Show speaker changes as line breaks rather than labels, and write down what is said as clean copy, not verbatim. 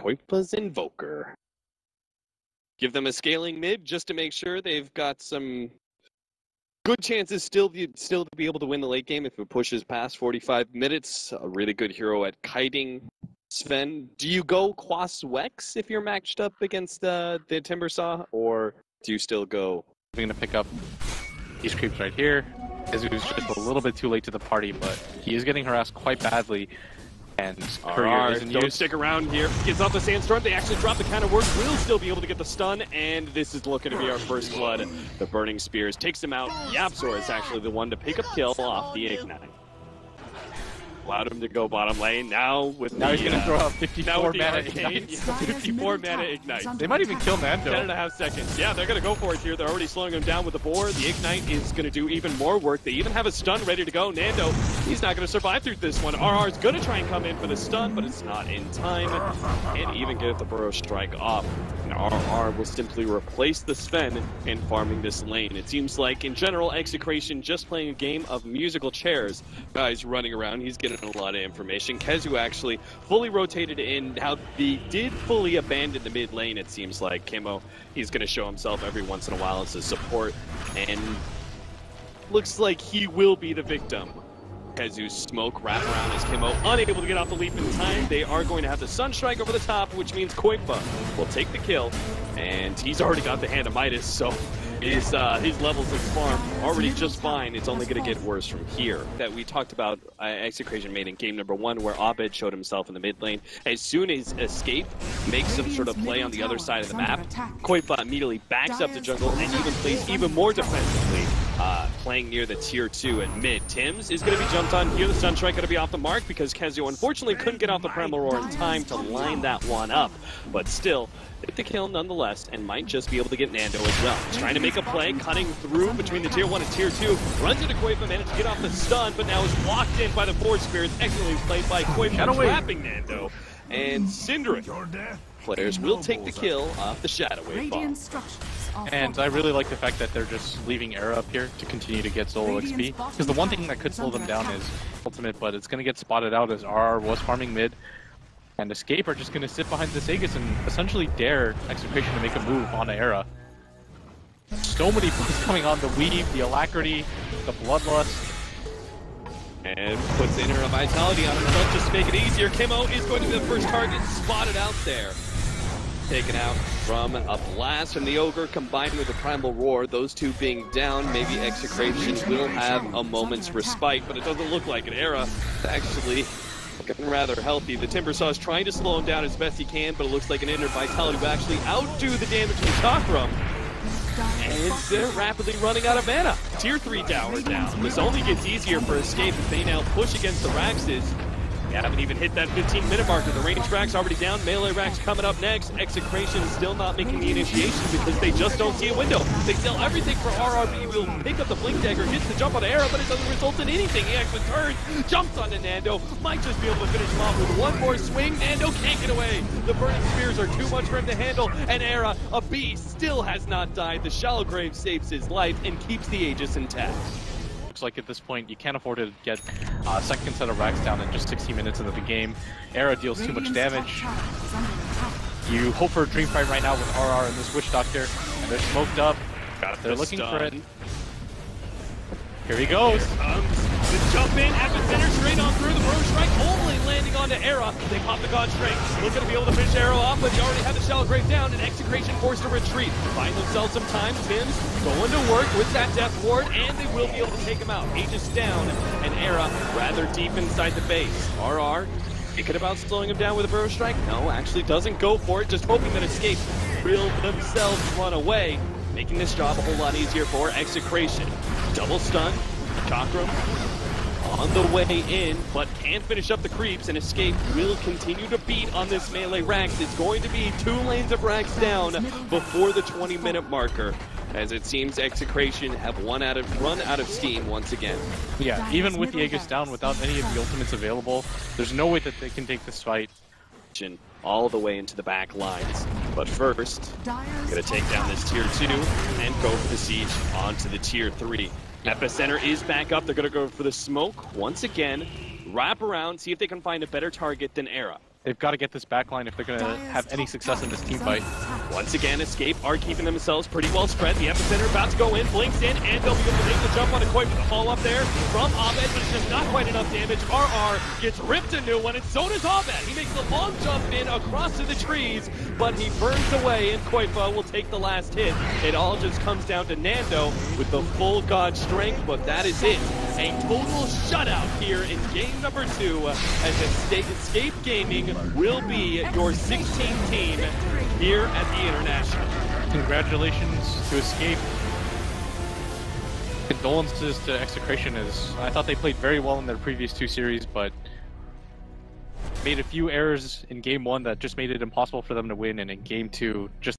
qojqva's Invoker. Give them a scaling mid just to make sure they've got some good chances still to be able to win the late game if it pushes past 45 minutes. A really good hero at kiting. Sven, do you go qojqva if you're matched up against the Timbersaw, or do you still go?
I'm going to pick up these creeps right here. KheZu's just a little bit too late to the party, but he is getting harassed quite badly. And Courier isn't
don't
used.
stick around here. Gets off the Sandstorm. They actually drop the counter word. Will still be able to get the stun, and this is looking to be our first blood. The Burning Spears takes him out. YapzO is actually the one to pick up kill off the Ignite. Allowed him to go bottom lane. Now he's going to throw out 54 mana Ignite. 54 mana Ignite.
They might even kill Nando.
10.5 seconds. Yeah, they're going to go for it here. They're already slowing him down with the board. The Ignite is going to do even more work. They even have a stun ready to go. Nando, he's not going to survive through this one. RR is going to try and come in for the stun, but it's not in time. And even get the Burrow Strike off. And RR will simply replace the Sven in farming this lane. It seems like, in general, Execration just playing a game of musical chairs. Guys running around. He's getting a lot of information. KheZu actually fully rotated in. Now, they did fully abandon the mid lane, it seems like. Kimo, he's going to show himself every once in a while as a support, and looks like he will be the victim. KheZu's smoke wrap around as Kimo unable to get off the leap in time. They are going to have the Sunstrike over the top, which means qojqva will take the kill, and he's already got the Hand of Midas, so his levels of farm already just fine. It's only going to get worse from here. That we talked about Execration made in game number 1, where Abed showed himself in the mid lane. As soon as Escape makes some sort of play on the other side of the map, qojqva immediately backs up the jungle and even plays even more defensively, playing near the tier 2 at mid. Tims is going to be jumped on here. The Sunstrike going to be off the mark because KheZu unfortunately couldn't get off the Primal Roar in time to line that one up. But still, get the kill nonetheless, and might just be able to get Nando as well. He's trying to make a play, cutting through between the tier 1 and tier 2. Runs into qojqva, managed to get off the stun, but now is locked in by the Force Spirits. Excellently played by qojqva, trapping Nando. And syndereN players will take the kill off the Shadow Wave bomb.
And I really like the fact that they're just leaving Era up here to continue to get solo XP. Because the one thing that could slow them down is ultimate, but it's going to get spotted out as RR was farming mid. And Escape are just going to sit behind this Aegis and essentially dare Execration to make a move on Era. So many plays coming on, the Weave, the Alacrity, the Bloodlust.
And puts Inner Vitality on himself just to make it easier. Kimo is going to be the first target spotted out there. Taken out from a blast from the Ogre combined with the Primal Roar. Those two being down, maybe Execration will have a moment's respite, but it doesn't look like it. Era actually looking rather healthy. The Timbersaw is trying to slow him down as best he can, but it looks like an Inner Vitality will actually outdo the damage we talk from. And they're rapidly running out of mana. Tier 3 tower down. This only gets easier for Escape if they now push against the Raxes. They haven't even hit that 15-minute marker. The range Rax already down. Melee Rax coming up next. Execration still not making the initiation because they just don't see a window. They sell everything for RR.ph. Will pick up the Blink Dagger, gets the jump on the Era, but it doesn't result in anything. He actually turns, jumps onto Nando. Might just be able to finish him off with one more swing. Nando can't get away. The Burning Spears are too much for him to handle. And Era, a beast, still has not died. The Shallow Grave saves his life and keeps the Aegis intact.
Looks like at this point you can't afford to get a second set of racks down in just 60 minutes into the game. Era deals too much damage. You hope for a dream fight right now with RR and this Witch Doctor, and they're smoked up. They're looking for it. Here he goes.
Here comes the jump in at the center, straight on through. The Burrow Strike only landing onto Era. They pop the God Strength. Looking to be able to finish Era off, but they already have the Shallow Grave down, and Execration forced to retreat. Find themselves some time. Tims going to work with that Death Ward, and they will be able to take him out. Aegis down, and Era rather deep inside the base. RR thinking about slowing him down with a Burrow Strike. No, actually doesn't go for it, just hoping that Escape will themselves run away, making this job a whole lot easier for Execration. Double stun, Chakram on the way in, but can't finish up the creeps, and Escape will continue to beat on this melee Rax. It's going to be 2 lanes of Rax down before the 20-minute marker, as it seems Execration have run out of steam once again.
Yeah, even with the Aegis down, without any of the ultimates available, there's no way that they can take this fight.
All the way into the back lines. But first, gonna take down this tier 2 and go for the siege onto the tier 3. Epicenter is back up. They're gonna go for the smoke once again. Wrap around, see if they can find a better target than Era.
They've got to get this backline if they're going to have any success in this team fight.
Once again, Escape are keeping themselves pretty well spread. The epicenter about to go in, blinks in, and they'll be able to make the jump on a quite with the follow up there from Abed, but it's just not quite enough damage. RR gets ripped a new one, and so does Abed. He makes the long jump in across to the trees, but he burns away, and qojqva will take the last hit. It all just comes down to Nando with the full god strength, but that is it. A total shutout here in game number 2 as Escape Gaming will be your 16th team here at the International.
Congratulations to Escape. Condolences to Execration, as I thought they played very well in their previous 2 series, but made a few errors in game 1 that just made it impossible for them to win, and in game 2 just